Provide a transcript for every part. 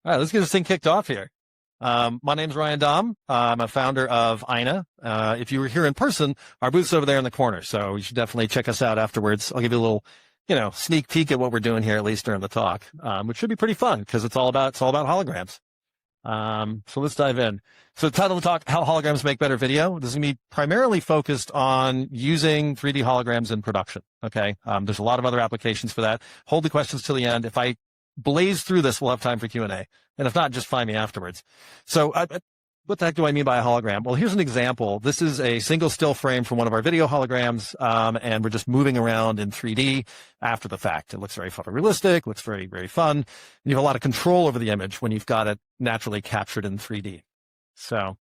All right, let's get this thing kicked off here. My name's Ryan Dom. I'm a founder of INA. If you were here in person, our booth's over there in the corner, so you should definitely check us out afterwards. I'll give you a little, sneak peek at what we're doing here, at least during the talk, which should be pretty fun because it's all about holograms. So let's dive in. So the title of the talk, How Holograms Make Better Video. This is going to be primarily focused on using 3D holograms in production. Okay. There's a lot of other applications for that. Hold the questions till the end. If I blaze through this, we'll have time for Q&A. And if not, just find me afterwards. So what the heck do I mean by a hologram? Well, here's an example. This is a single still frame from one of our video holograms, and we're just moving around in 3D after the fact. It looks very photorealistic, looks very, very fun. And you have a lot of control over the image when you've got it naturally captured in 3D. So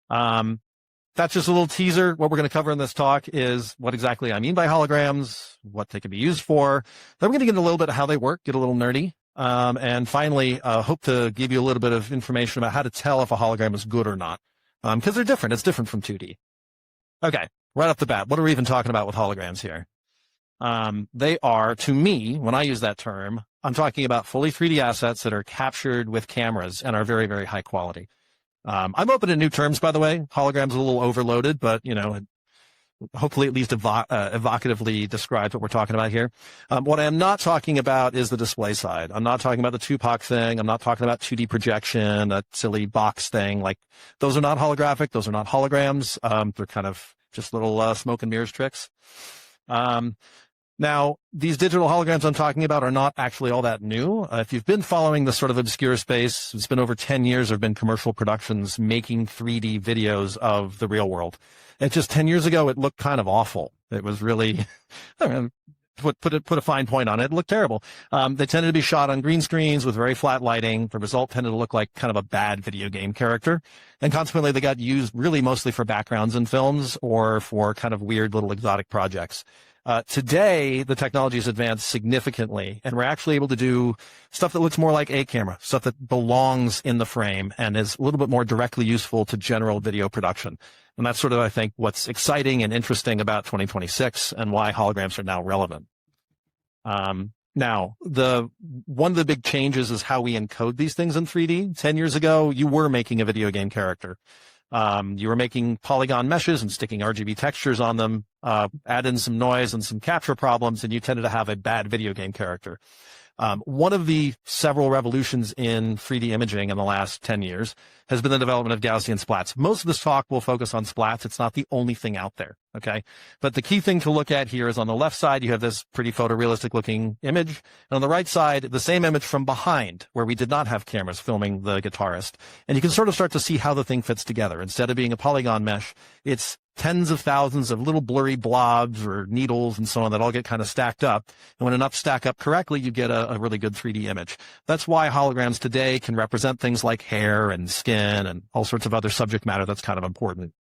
that's just a little teaser. What we're going to cover in this talk is what exactly I mean by holograms, what they can be used for. Then we're going to get into a little bit of how they work, get a little nerdy. And finally, hope to give you a little bit of information about how to tell if a hologram is good or not. Because they're different. It's different from 2D. Okay, right off the bat, what are we even talking about with holograms here? They are, to me, when I use that term, I'm talking about fully 3D assets that are captured with cameras and are very, very high quality. I'm open to new terms, by the way. Holograms are a little overloaded, but, hopefully at least evocatively describes what we're talking about here. What I am not talking about is the display side. I'm not talking about the Tupac thing. I'm not talking about 2D projection, that silly box thing. Like, those are not holographic. Those are not holograms. They're kind of just little smoke and mirrors tricks. Now, these digital holograms I'm talking about are not actually all that new. If you've been following this sort of obscure space, it's been over 10 years there have been commercial productions making 3D videos of the real world. It's just 10 years ago, it looked kind of awful. It was really, put a fine point on it. It looked terrible. They tended to be shot on green screens with very flat lighting. The result tended to look like kind of a bad video game character. And consequently, they got used really mostly for backgrounds in films or for kind of weird little exotic projects. Today, the technology has advanced significantly, and we're actually able to do stuff that looks more like a camera, stuff that belongs in the frame and is a little bit more directly useful to general video production. And that's sort of, I think, what's exciting and interesting about 2026 and why holograms are now relevant. Now, one of the big changes is how we encode these things in 3D. 10 years ago, you were making a video game character. You were making polygon meshes and sticking RGB textures on them, add in some noise and some capture problems, and you tended to have a bad video game character. One of the several revolutions in 3D imaging in the last 10 years has been the development of Gaussian splats. Most of this talk will focus on splats. It's not the only thing out there, okay? But the key thing to look at here is on the left side, you have this pretty photorealistic looking image. And on the right side, the same image from behind, where we did not have cameras filming the guitarist. And you can sort of start to see how the thing fits together. Instead of being a polygon mesh, it's tens of thousands of little blurry blobs or needles and so on that all get kind of stacked up. And when enough stack up correctly, you get a really good 3D image. That's why holograms today can represent things like hair and skin and all sorts of other subject matter that's kind of important.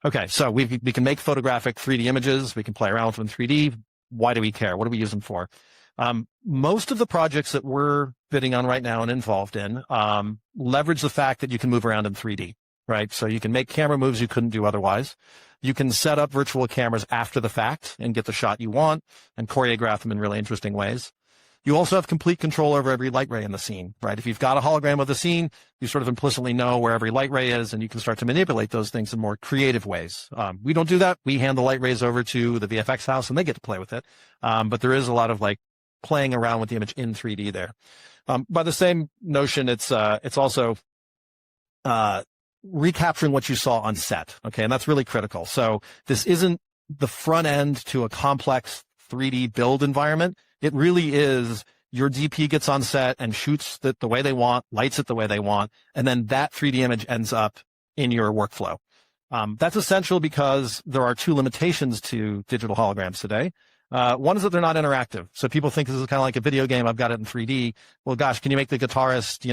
Okay, so we can make photographic 3D images. We can play around with them in 3D. Why do we care? What do we use them for? Most of the projects that we're bidding on right now and involved in leverage the fact that you can move around in 3D. Right. So you can make camera moves you couldn't do otherwise. You can set up virtual cameras after the fact and get the shot you want and choreograph them in really interesting ways. You also have complete control over every light ray in the scene, right? If you've got a hologram of the scene, you sort of implicitly know where every light ray is, and you can start to manipulate those things in more creative ways. We don't do that. We hand the light rays over to the VFX house and they get to play with it. But there is a lot of playing around with the image in 3D there. By the same notion, it's also, recapturing what you saw on set. Okay. And that's really critical. So this isn't the front end to a complex 3D build environment. It really is your DP gets on set and shoots it the way they want, lights it the way they want. And then that 3D image ends up in your workflow. That's essential because there are two limitations to digital holograms today. One is that they're not interactive. So people think this is kind of like a video game. I've got it in 3D. Well, gosh, can you make the guitarist,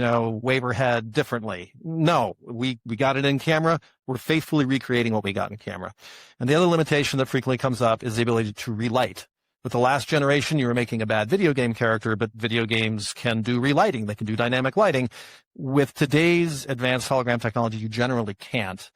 wave her head differently? No, we got it in camera. We're faithfully recreating what we got in camera. And the other limitation that frequently comes up is the ability to relight. With the last generation, you were making a bad video game character, but video games can do relighting. They can do dynamic lighting. With today's advanced hologram technology, you generally can't.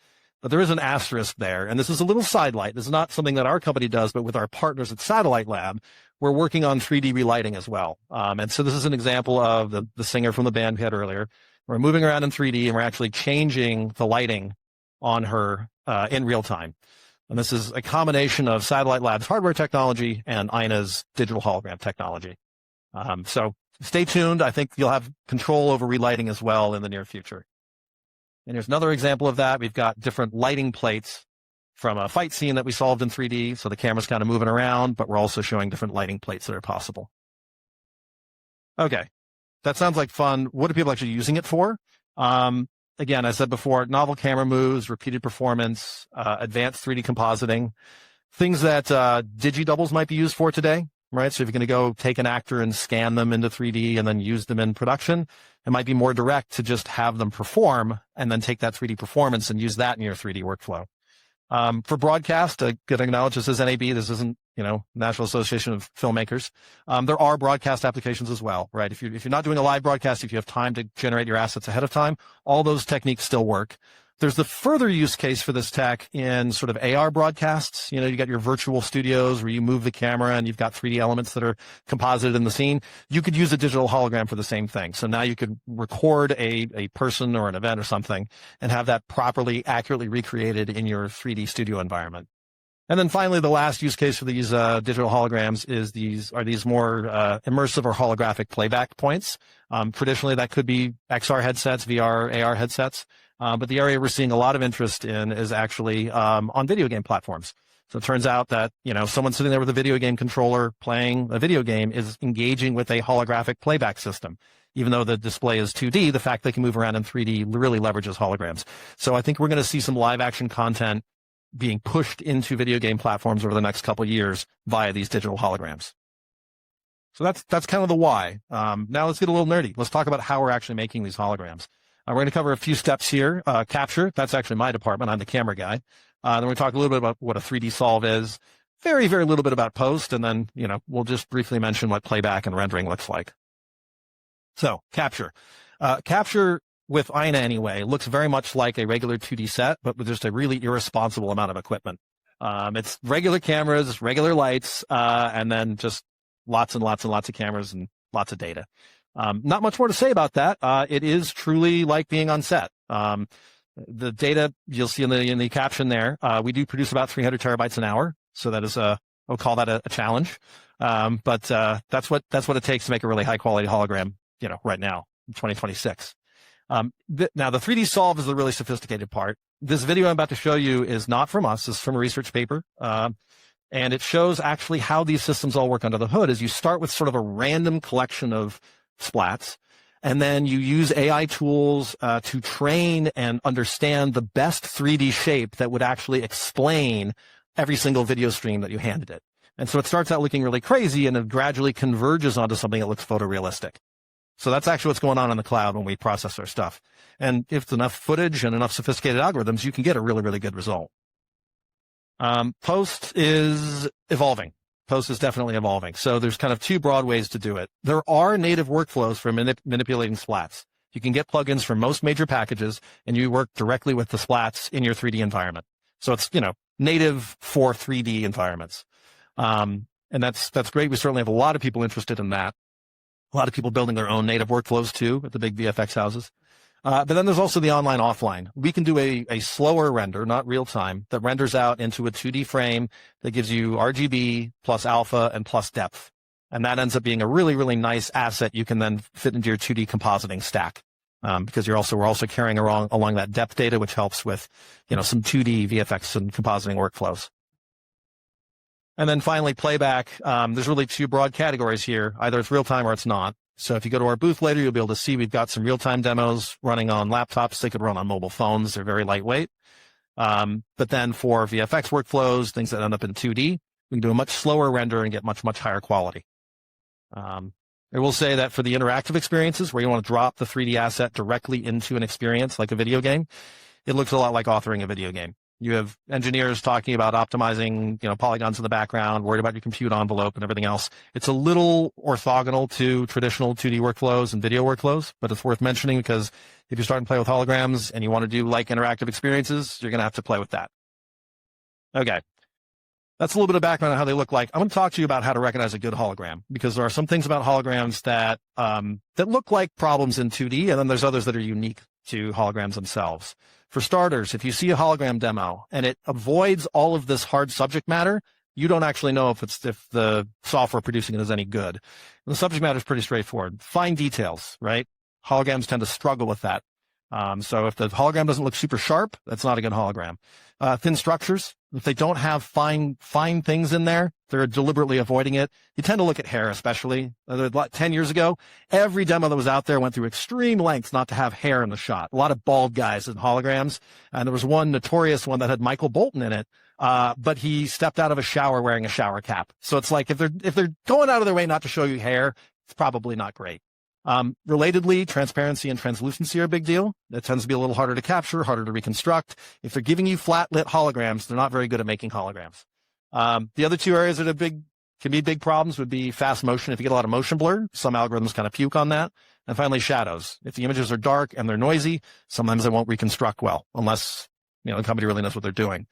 But there is an asterisk there, and this is a little sidelight. This is not something that our company does, but with our partners at Satellite Lab, we're working on 3D relighting as well. And so this is an example of the singer from the band we had earlier. We're moving around in 3D, and we're actually changing the lighting on her in real time. And this is a combination of Satellite Labs hardware technology and Ina's digital hologram technology. So stay tuned. I think you'll have control over relighting as well in the near future. And here's another example of that. We've got different lighting plates from a fight scene that we solved in 3D. So the camera's kind of moving around, but we're also showing different lighting plates that are possible. Okay, that sounds like fun. What are people actually using it for? Again, I said before, novel camera moves, repeated performance, advanced 3D compositing, things that digi-doubles might be used for today, right? So if you're going to go take an actor and scan them into 3D and then use them in production, it might be more direct to just have them perform and then take that 3D performance and use that in your 3D workflow. For broadcast, I could acknowledge this is NAB. This isn't, National Association of Filmmakers. There are broadcast applications as well, right? If you're not doing a live broadcast, if you have time to generate your assets ahead of time, all those techniques still work. There's the further use case for this tech in sort of AR broadcasts. You got your virtual studios where you move the camera and you've got 3D elements that are composited in the scene. You could use a digital hologram for the same thing. So now you could record a person or an event or something and have that properly, accurately recreated in your 3D studio environment. And then finally, the last use case for these digital holograms is these more immersive or holographic playback points. Traditionally, that could be XR headsets, VR, AR headsets. But the area we're seeing a lot of interest in is actually on video game platforms. So it turns out that, someone sitting there with a video game controller playing a video game is engaging with a holographic playback system. Even though the display is 2D, the fact they can move around in 3D really leverages holograms. So I think we're going to see some live action content being pushed into video game platforms over the next couple of years via these digital holograms. So that's kind of the why. Now let's get a little nerdy. Let's talk about how we're actually making these holograms. We're going to cover a few steps here. Capture, that's actually my department. I'm the camera guy. Then we talk a little bit about what a 3D solve is. Very, very little bit about post. And then, we'll just briefly mention what playback and rendering looks like. So capture. Capture with Ina anyway looks very much like a regular 2D set, but with just a really irresponsible amount of equipment. It's regular cameras, regular lights, and then just lots and lots and lots of cameras and lots of data. Not much more to say about that. It is truly like being on set. The data you'll see in the caption there, we do produce about 300 terabytes an hour. So that is we'll call that a challenge. But that's what it takes to make a really high quality hologram, right now in 2026. Now the 3D solve is the really sophisticated part. This video I'm about to show you is not from us. It's from a research paper. And it shows actually how these systems all work under the hood. As you start with sort of a random collection of splats, and then you use AI tools to train and understand the best 3D shape that would actually explain every single video stream that you handed it. And so it starts out looking really crazy and it gradually converges onto something that looks photorealistic. So that's actually what's going on in the cloud when we process our stuff. And if it's enough footage and enough sophisticated algorithms, you can get a really, really good result. Post is evolving. Post is definitely evolving. So there's kind of two broad ways to do it. There are native workflows for manipulating splats. You can get plugins from most major packages, and you work directly with the splats in your 3D environment. So it's, native for 3D environments. And that's great. We certainly have a lot of people interested in that. A lot of people building their own native workflows too at the big VFX houses. But then there's also the online offline. We can do a slower render, not real time, that renders out into a 2D frame that gives you RGB plus alpha and plus depth. And that ends up being a really, really nice asset you can then fit into your 2D compositing stack. Because we're also carrying along that depth data, which helps with, some 2D VFX and compositing workflows. And then finally, playback. There's really two broad categories here. Either it's real time or it's not. So if you go to our booth later, you'll be able to see we've got some real-time demos running on laptops. They could run on mobile phones. They're very lightweight. But then for VFX workflows, things that end up in 2D, we can do a much slower render and get much, much higher quality. I will say that for the interactive experiences where you want to drop the 3D asset directly into an experience like a video game, it looks a lot like authoring a video game. You have engineers talking about optimizing, polygons in the background, worried about your compute envelope and everything else. It's a little orthogonal to traditional 2D workflows and video workflows, but it's worth mentioning because if you're starting to play with holograms and you want to do like interactive experiences, you're going to have to play with that. Okay. That's a little bit of background on how they look like. I'm going to talk to you about how to recognize a good hologram, because there are some things about holograms that look like problems in 2D, and then there's others that are unique to holograms themselves. For starters, if you see a hologram demo and it avoids all of this hard subject matter, you don't actually know if the software producing it is any good. And the subject matter is pretty straightforward. Fine details, right? Holograms tend to struggle with that. So if the hologram doesn't look super sharp, that's not a good hologram. Thin structures, if they don't have fine things in there, they're deliberately avoiding it. You tend to look at hair, especially. 10 years ago, every demo that was out there went through extreme lengths not to have hair in the shot. A lot of bald guys in holograms. And there was one notorious one that had Michael Bolton in it. But he stepped out of a shower wearing a shower cap. So it's like if they're going out of their way not to show you hair, it's probably not great. Relatedly, transparency and translucency are a big deal. It tends to be a little harder to capture, harder to reconstruct. If they're giving you flat lit holograms, they're not very good at making holograms. The other two areas that can be big problems would be fast motion. If you get a lot of motion blur, some algorithms kind of puke on that. And finally, shadows. If the images are dark and they're noisy, sometimes they won't reconstruct well, unless, the company really knows what they're doing.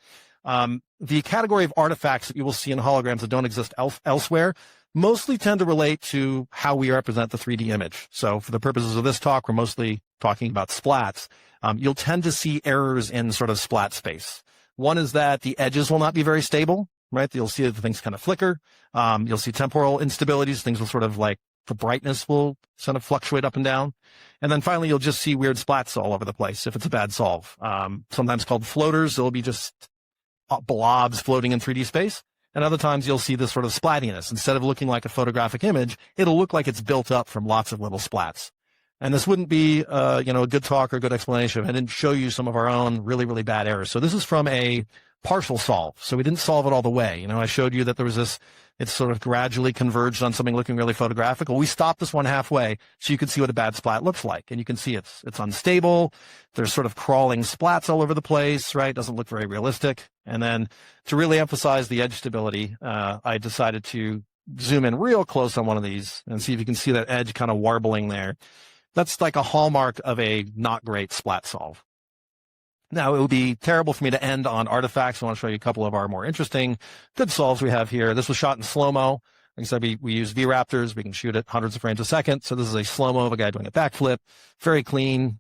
The category of artifacts that you will see in holograms that don't exist elsewhere mostly tend to relate to how we represent the 3D image. So for the purposes of this talk, we're mostly talking about splats. You'll tend to see errors in sort of splat space. One is that the edges will not be very stable, right? You'll see that the things kind of flicker. You'll see temporal instabilities. Things will sort of like the brightness will sort of fluctuate up and down. And then finally, you'll just see weird splats all over the place if it's a bad solve. Sometimes called floaters. They'll be just blobs floating in 3D space. And other times you'll see this sort of splattiness. Instead of looking like a photographic image, it'll look like it's built up from lots of little splats. And this wouldn't be, a good talk or a good explanation if I didn't show you some of our own really, really bad errors. So this is from a partial solve. So we didn't solve it all the way. I showed you that there was it's sort of gradually converged on something looking really photographic. Well, we stopped this one halfway so you could see what a bad splat looks like. And you can see it's unstable. There's sort of crawling splats all over the place, right? Doesn't look very realistic. And then to really emphasize the edge stability, I decided to zoom in real close on one of these and see if you can see that edge kind of warbling there. That's like a hallmark of a not great splat solve. Now, it would be terrible for me to end on artifacts. I want to show you a couple of our more interesting good solves we have here. This was shot in slow-mo. Like I said, we use V-Raptors. We can shoot at hundreds of frames a second. So this is a slow-mo of a guy doing a backflip. Very clean,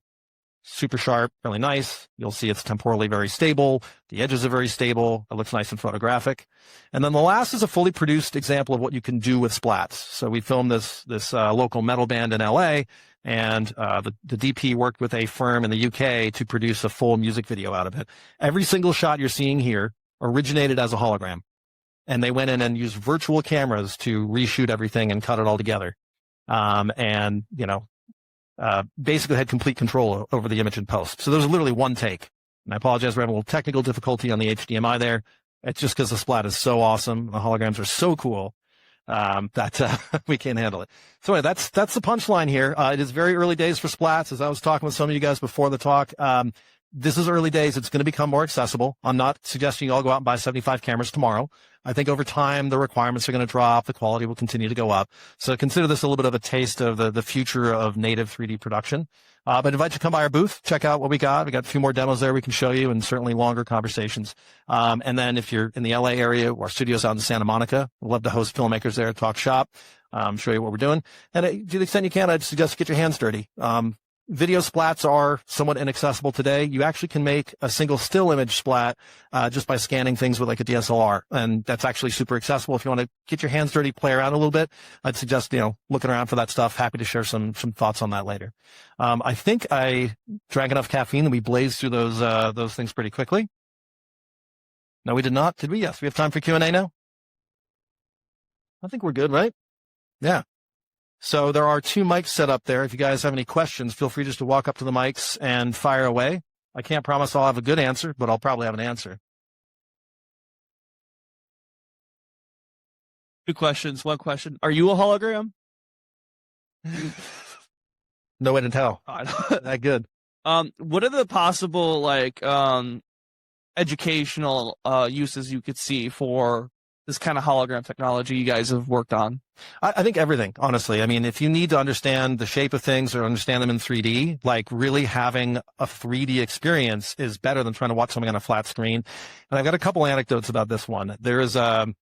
super sharp, really nice. You'll see it's temporally very stable. The edges are very stable. It looks nice and photographic. And then the last is a fully produced example of what you can do with splats. So we filmed this local metal band in LA. And the DP worked with a firm in the UK to produce a full music video out of it. Every single shot you're seeing here originated as a hologram. And they went in and used virtual cameras to reshoot everything and cut it all together. Basically had complete control over the image in post. So there was literally one take. And I apologize for having a little technical difficulty on the HDMI there. It's just because the splat is so awesome. The holograms are so cool. That we can't handle it. So anyway, that's the punchline here. It is very early days for splats. As I was talking with some of you guys before the talk, this is early days. It's going to become more accessible. I'm not suggesting you all go out and buy 75 cameras tomorrow. I think over time, the requirements are going to drop. The quality will continue to go up. So consider this a little bit of a taste of the future of native 3D production. But invite you to come by our booth, check out what we got. We got a few more demos there we can show you and certainly longer conversations. And then if you're in the LA area, our studio's out in Santa Monica. We'd love to host filmmakers there, talk shop, show you what we're doing. And to the extent you can, I'd suggest get your hands dirty. Video splats are somewhat inaccessible today. You actually can make a single still image splat just by scanning things with like a DSLR. And that's actually super accessible. If you want to get your hands dirty, play around a little bit, I'd suggest, looking around for that stuff. Happy to share some thoughts on that later. I think I drank enough caffeine that we blazed through those things pretty quickly. No, we did not. Did we? Yes. We have time for Q&A now? I think we're good, right? Yeah. So there are 2 mics set up there. If you guys have any questions, feel free just to walk up to the mics and fire away. I can't promise I'll have a good answer, but I'll probably have an answer. 2 questions. 1 question. Are you a hologram? No way to tell. That good. What are the possible educational uses you could see for this kind of hologram technology you guys have worked on? I think everything, honestly. I mean, if you need to understand the shape of things or understand them in 3D, like really having a 3D experience is better than trying to watch something on a flat screen. And I've got a couple anecdotes about this one. There was the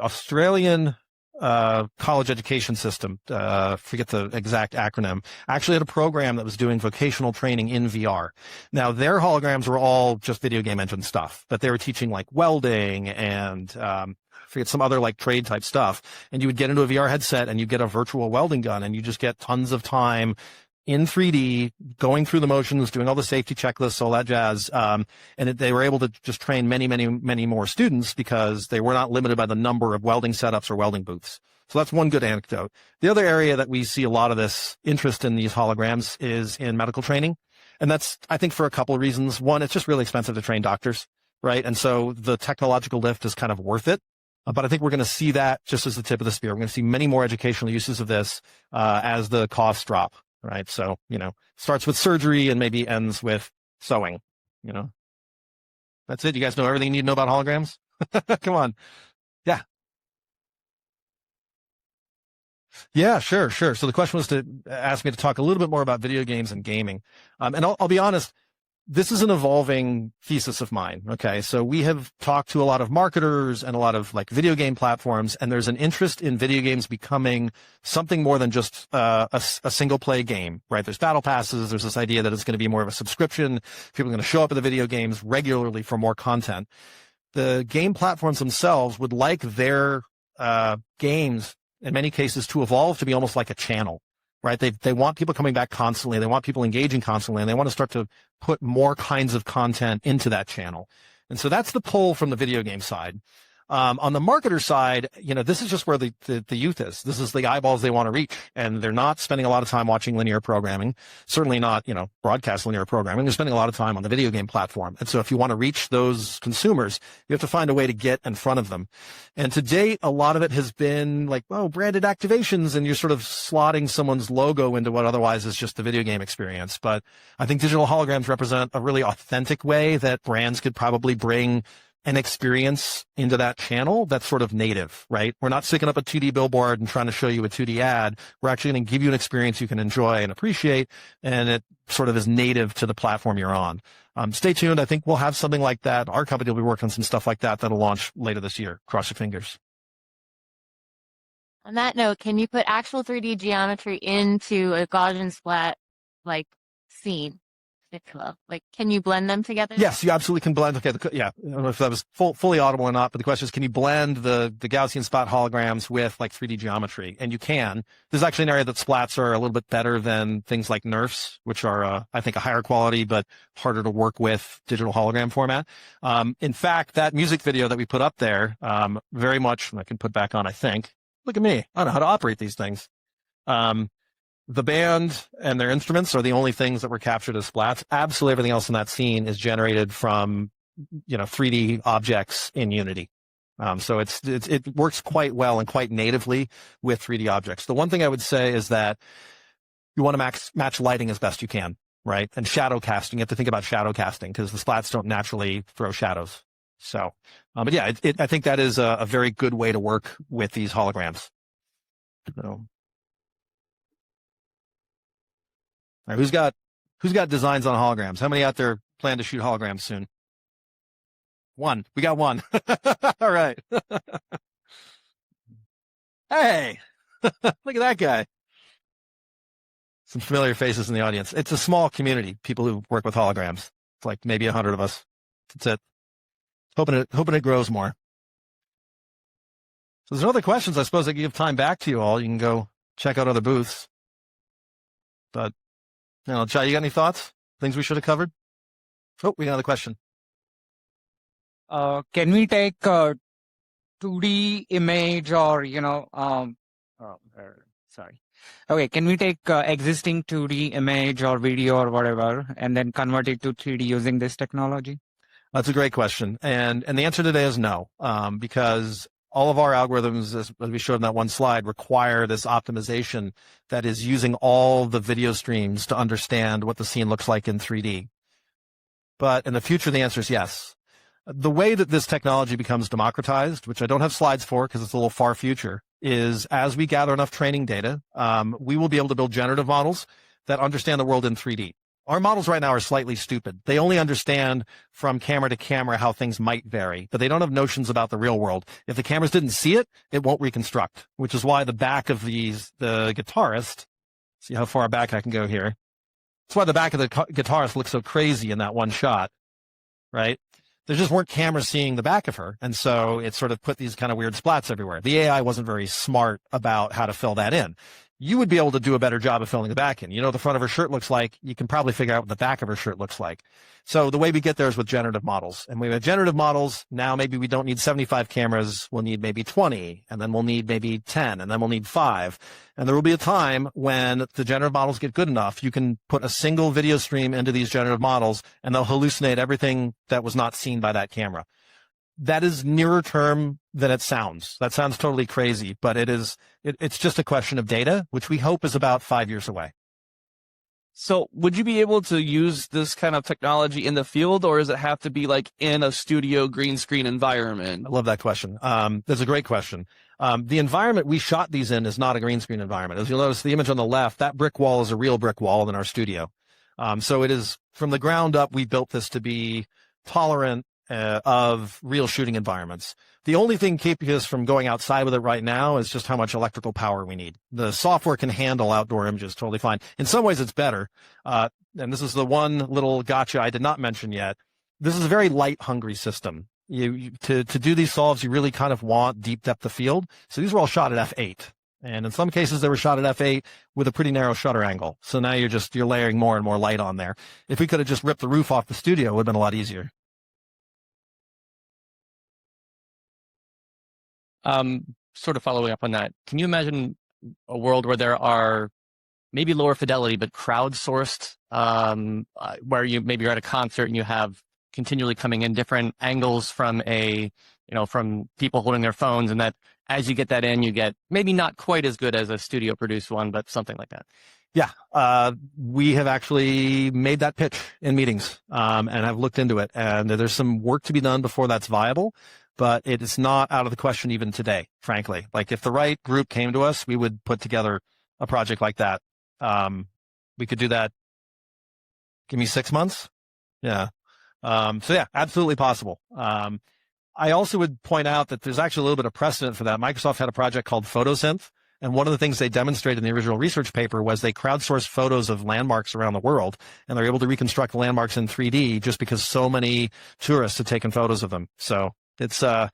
Australian college education system, forget the exact acronym, actually had a program that was doing vocational training in VR. Now, their holograms were all just video game engine stuff, but they were teaching like welding and forget some other like trade type stuff. And you would get into a VR headset and you get a virtual welding gun and you just get tons of time in 3D, going through the motions, doing all the safety checklists, all that jazz. They were able to just train many, many, many more students because they were not limited by the number of welding setups or welding booths. So that's one good anecdote. The other area that we see a lot of this interest in these holograms is in medical training. And that's, I think, for a couple of reasons. One, it's just really expensive to train doctors, right? And so the technological lift is kind of worth it. But I think we're going to see that just as the tip of the spear. We're going to see many more educational uses of this as the costs drop. Right. So, starts with surgery and maybe ends with sewing, That's it. You guys know everything you need to know about holograms? Come on. Yeah. Yeah, sure. So the question was to ask me to talk a little bit more about video games and gaming. And I'll be honest, this is an evolving thesis of mine. Okay. So we have talked to a lot of marketers and a lot of like video game platforms, and there's an interest in video games becoming something more than just a single play game, right? There's battle passes. There's this idea that it's going to be more of a subscription. People are going to show up at the video games regularly for more content. The game platforms themselves would like their games in many cases to evolve to be almost like a channel. Right? They want people coming back constantly. They want people engaging constantly, and they want to start to put more kinds of content into that channel. And so that's the pull from the video game side. On the marketer side, this is just where the youth is. This is the eyeballs they want to reach. And they're not spending a lot of time watching linear programming, certainly not, broadcast linear programming. They're spending a lot of time on the video game platform. And so if you want to reach those consumers, you have to find a way to get in front of them. And to date, a lot of it has been like, branded activations, and you're sort of slotting someone's logo into what otherwise is just the video game experience. But I think digital holograms represent a really authentic way that brands could probably bring an experience into that channel that's sort of native, right? We're not sticking up a 2D billboard and trying to show you a 2D ad. We're actually going to give you an experience you can enjoy and appreciate, and it sort of is native to the platform you're on. Stay tuned. I think we'll have something like that. Our company will be working on some stuff like that that'll launch later this year. Cross your fingers. On that note, can you put actual 3D geometry into a Gaussian splat like scene? Like, can you blend them together? Yes, you absolutely can blend. Okay, yeah, I don't know if that was fully audible or not, but the question is, can you blend the Gaussian splat holograms with like 3D geometry? And you can. There's actually an area that splats are a little bit better than things like NeRFs, which are, I think, a higher quality but harder to work with digital hologram format. In fact, that music video that we put up there, very much, I can put back on, I think. Look at me. I don't know how to operate these things. The band and their instruments are the only things that were captured as splats. Absolutely everything else in that scene is generated from, 3D objects in Unity. So it works quite well and quite natively with 3D objects. The one thing I would say is that you want to match lighting as best you can, right? And shadow casting, you have to think about shadow casting because the splats don't naturally throw shadows. So, but yeah, I think that is a very good way to work with these holograms. So. All right, who's got designs on holograms? How many out there plan to shoot holograms soon? One. We got one. All right. Hey, look at that guy. Some familiar faces in the audience. It's a small community, people who work with holograms. It's like maybe 100 of us. That's it. Hoping it grows more. So there's no other questions. I suppose I can give time back to you all. You can go check out other booths. But Chai, you got any thoughts? Things we should have covered? Oh, we got another question. Can we take a 2D image or, sorry. Okay, can we take existing 2D image or video or whatever and then convert it to 3D using this technology? That's a great question. And the answer today is no, because all of our algorithms, as we showed in that one slide, require this optimization that is using all the video streams to understand what the scene looks like in 3D. But in the future, the answer is yes. The way that this technology becomes democratized, which I don't have slides for because it's a little far future, is as we gather enough training data, we will be able to build generative models that understand the world in 3D. Our models right now are slightly stupid. They only understand from camera to camera how things might vary, but they don't have notions about the real world. If the cameras didn't see it, it won't reconstruct, which is why the back of the guitarist, see how far back I can go here. That's why the back of the guitarist looks so crazy in that one shot, right? There just weren't cameras seeing the back of her. And so it sort of put these kind of weird splats everywhere. The AI wasn't very smart about how to fill that in. You would be able to do a better job of filling the back in. You know what the front of her shirt looks like. You can probably figure out what the back of her shirt looks like. So the way we get there is with generative models. And we have generative models. Now maybe we don't need 75 cameras. We'll need maybe 20, and then we'll need maybe 10, and then we'll need 5. And there will be a time when the generative models get good enough, you can put a single video stream into these generative models, and they'll hallucinate everything that was not seen by that camera. That is nearer term than it sounds. That sounds totally crazy, but it's just a question of data, which we hope is about 5 years away. So would you be able to use this kind of technology in the field, or does it have to be like in a studio green screen environment? I love that question. That's a great question. The environment we shot these in is not a green screen environment. As you'll notice, the image on the left, that brick wall is a real brick wall in our studio. So it is from the ground up, we built this to be tolerant of real shooting environments. The only thing keeping us from going outside with it right now is just how much electrical power we need. The software can handle outdoor images totally fine. In some ways, it's better. And this is the one little gotcha I did not mention yet. This is a very light-hungry system. To do these solves, you really kind of want deep depth of field. So these were all shot at f8. And in some cases, they were shot at f8 with a pretty narrow shutter angle. So now you're layering more and more light on there. If we could have just ripped the roof off the studio, it would have been a lot easier. Sort of following up on that, can you imagine a world where there are maybe lower fidelity but crowdsourced, where maybe you're at a concert and you have continually coming in different angles from from people holding their phones, and that as you get that in, you get maybe not quite as good as a studio produced one, but something like that? Yeah, we have actually made that pitch in meetings, and have looked into it, and there's some work to be done before that's viable. But it is not out of the question even today, frankly. Like if the right group came to us, we would put together a project like that. We could do that. Give me 6 months. Yeah. So yeah, absolutely possible. I also would point out that there's actually a little bit of precedent for that. Microsoft had a project called Photosynth. And one of the things they demonstrated in the original research paper was they crowdsourced photos of landmarks around the world, and they're able to reconstruct landmarks in 3D just because so many tourists had taken photos of them. So it's an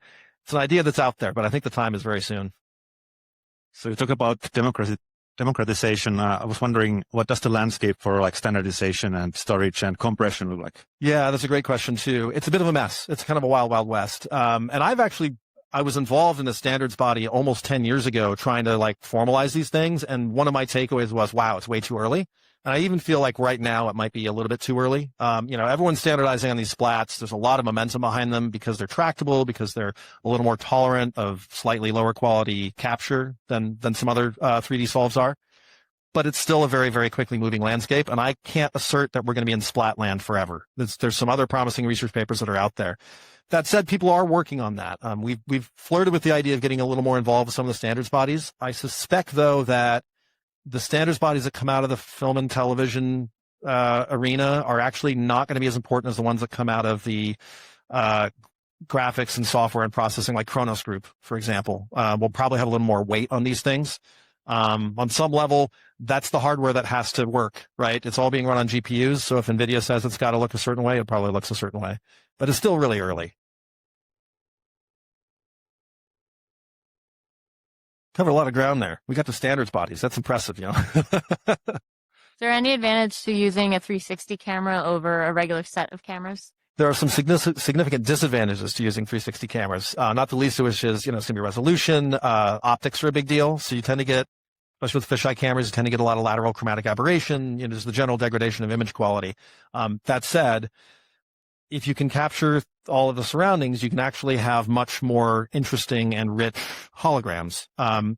idea that's out there, but I think the time is very soon. So you talk about democratization. I was wondering, what does the landscape for like standardization and storage and compression look like? Yeah, that's a great question too. It's a bit of a mess. It's kind of a wild, wild west. And I was involved in the standards body almost 10 years ago trying to like formalize these things. And one of my takeaways was, wow, it's way too early. And I even feel like right now it might be a little bit too early. Everyone's standardizing on these splats. There's a lot of momentum behind them because they're tractable, because they're a little more tolerant of slightly lower quality capture than some other 3D solves are. But it's still a very, very quickly moving landscape. And I can't assert that we're going to be in splat land forever. There's some other promising research papers that are out there. That said, people are working on that. We've flirted with the idea of getting a little more involved with some of the standards bodies. I suspect, though, that the standards bodies that come out of the film and television arena are actually not going to be as important as the ones that come out of the graphics and software and processing, like Kronos Group, for example. We'll probably have a little more weight on these things. On some level, that's the hardware that has to work, right? It's all being run on GPUs. So if NVIDIA says it's got to look a certain way, it probably looks a certain way. But it's still really early. Covered a lot of ground there. We got the standards bodies. That's impressive, Is there any advantage to using a 360 camera over a regular set of cameras? There are some significant disadvantages to using 360 cameras, not the least of which is, it's going to be resolution. Optics are a big deal. So you tend to get, especially with fisheye cameras, you tend to get a lot of lateral chromatic aberration. There's the general degradation of image quality. That said, if you can capture all of the surroundings, you can actually have much more interesting and rich holograms.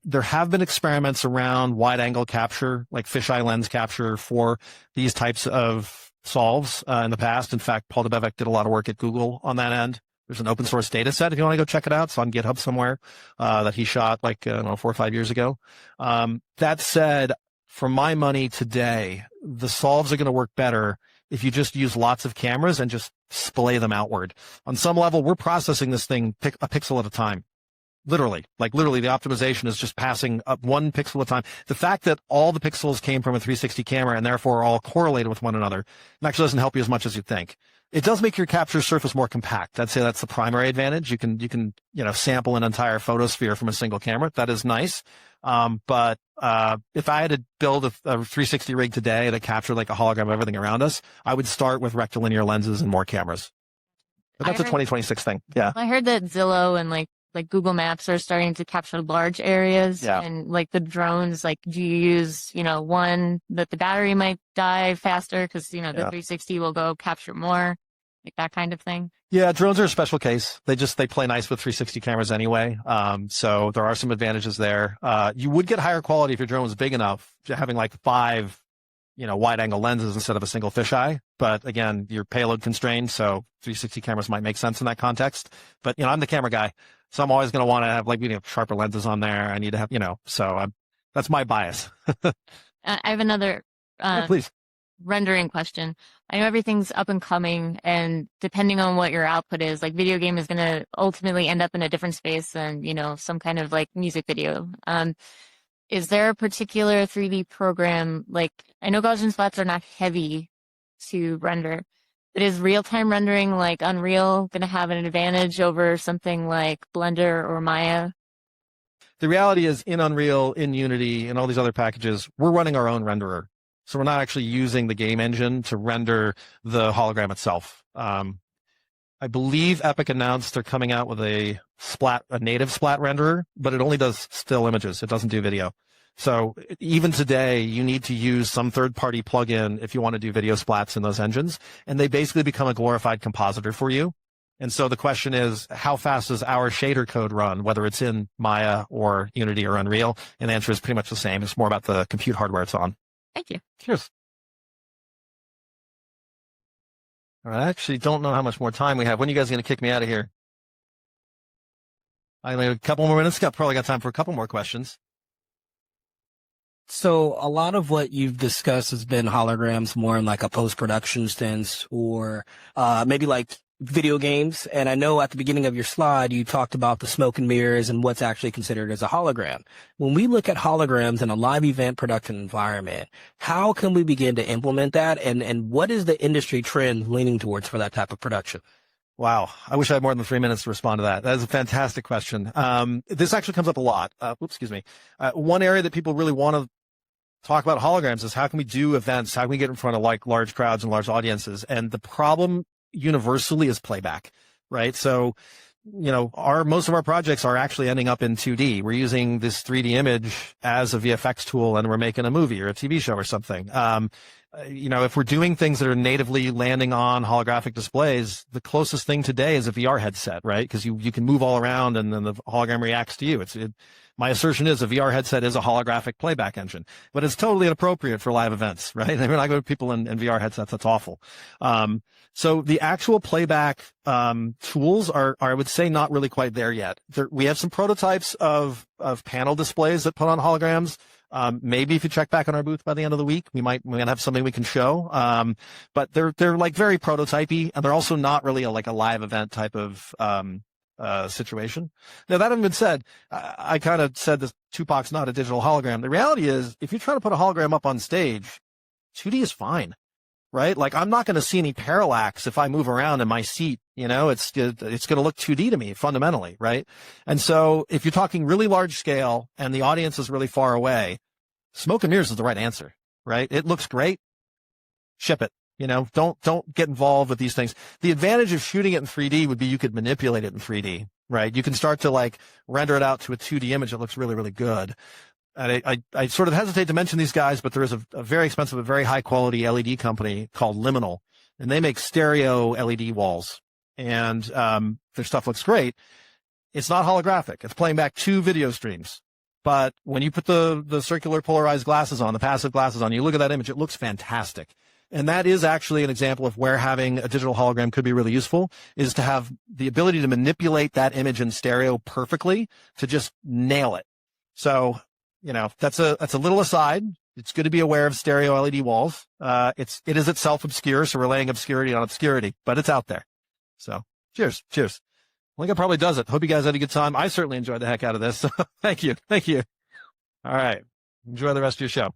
There have been experiments around wide angle capture, like fisheye lens capture for these types of solves in the past. In fact, Paul Debevec did a lot of work at Google on that end. There's an open source data set if you want to go check it out. It's on GitHub somewhere that he shot like, I don't know, 4 or 5 years ago. That said, for my money today, the solves are going to work better if you just use lots of cameras and just splay them outward. On some level, we're processing this thing a pixel at a time. Literally, the optimization is just passing up 1 pixel at a time. The fact that all the pixels came from a 360 camera and therefore are all correlated with one another actually doesn't help you as much as you think. It does make your capture surface more compact. I'd say that's the primary advantage. You can, sample an entire photosphere from a single camera. That is nice. But if I had to build a 360 rig today that captured like a hologram of everything around us, I would start with rectilinear lenses and more cameras. But that's a 2026 thing. Yeah. I heard that Zillow and like Google Maps are starting to capture large areas. Yeah. And like the drones, like do you use, one that the battery might die faster because, the 360 will go capture more, like that kind of thing? Yeah, drones are a special case. They play nice with 360 cameras anyway. So there are some advantages there. You would get higher quality if your drone was big enough, having like 5, wide angle lenses instead of a single fisheye. But again, you're payload constrained. So 360 cameras might make sense in that context. But, I'm the camera guy. So I'm always going to want to have sharper lenses on there. I need to have, that's my bias. I have another Please. rendering question. I know everything's up and coming, and depending on what your output is, like video game is going to ultimately end up in a different space than, some kind of like music video. Is there a particular 3D program, like I know Gaussian splats are not heavy to render, but is real-time rendering like Unreal going to have an advantage over something like Blender or Maya? The reality is in Unreal, in Unity, and all these other packages, we're running our own renderer. So we're not actually using the game engine to render the hologram itself. I believe Epic announced they're coming out with a native splat renderer, but it only does still images. It doesn't do video. So even today, you need to use some third-party plugin if you want to do video splats in those engines, and they basically become a glorified compositor for you. And so the question is, how fast does our shader code run, whether it's in Maya or Unity or Unreal? And the answer is pretty much the same. It's more about the compute hardware it's on. Thank you. Cheers. All right, I actually don't know how much more time we have. When are you guys going to kick me out of here? I have a couple more minutes. Probably got time for a couple more questions. So a lot of what you've discussed has been holograms more in like a post-production sense or maybe like video games. And I know at the beginning of your slide, you talked about the smoke and mirrors and what's actually considered as a hologram. When we look at holograms in a live event production environment, how can we begin to implement that? And what is the industry trend leaning towards for that type of production? Wow. I wish I had more than 3 minutes to respond to that. That is a fantastic question. This actually comes up a lot. Excuse me. One area that people really want to talk about holograms is how can we do events? How can we get in front of like large crowds and large audiences? And the problem universally is playback, right? So, most of our projects are actually ending up in 2D. We're using this 3D image as a VFX tool and we're making a movie or a TV show or something. If we're doing things that are natively landing on holographic displays, the closest thing today is a VR headset, right? Because you can move all around and then the hologram reacts to you. My assertion is a VR headset is a holographic playback engine, but it's totally inappropriate for live events, right? We're not going to people in VR headsets. That's awful. So the actual playback tools are, I would say, not really quite there yet. We have some prototypes of panel displays that put on holograms. Maybe if you check back on our booth by the end of the week, we might have something we can show. But they're like very prototypey, and they're also not really a live event type of situation. Now, that having been said, I kind of said this Tupac's not a digital hologram. The reality is, if you're trying to put a hologram up on stage, 2D is fine, right? Like, I'm not going to see any parallax if I move around in my seat. It's going to look 2D to me fundamentally, right? And so if you're talking really large scale and the audience is really far away, smoke and mirrors is the right answer, right? It looks great. Ship it. Don't get involved with these things. The advantage of shooting it in 3D would be you could manipulate it in 3D, right? You can start to render it out to a 2D image that looks really, really good. And I sort of hesitate to mention these guys, but there is a very expensive, but very high quality LED company called Liminal, and they make stereo LED walls, and their stuff looks great. It's not holographic. It's playing back 2 video streams. But when you put the circular polarized glasses on, the passive glasses on, you look at that image, it looks fantastic. And that is actually an example of where having a digital hologram could be really useful, is to have the ability to manipulate that image in stereo perfectly to just nail it. So, that's a little aside. It's good to be aware of stereo LED walls. It is itself obscure, so we're laying obscurity on obscurity, but it's out there. So cheers. I think it probably does it. Hope you guys had a good time. I certainly enjoyed the heck out of this. So thank you. All right. Enjoy the rest of your show.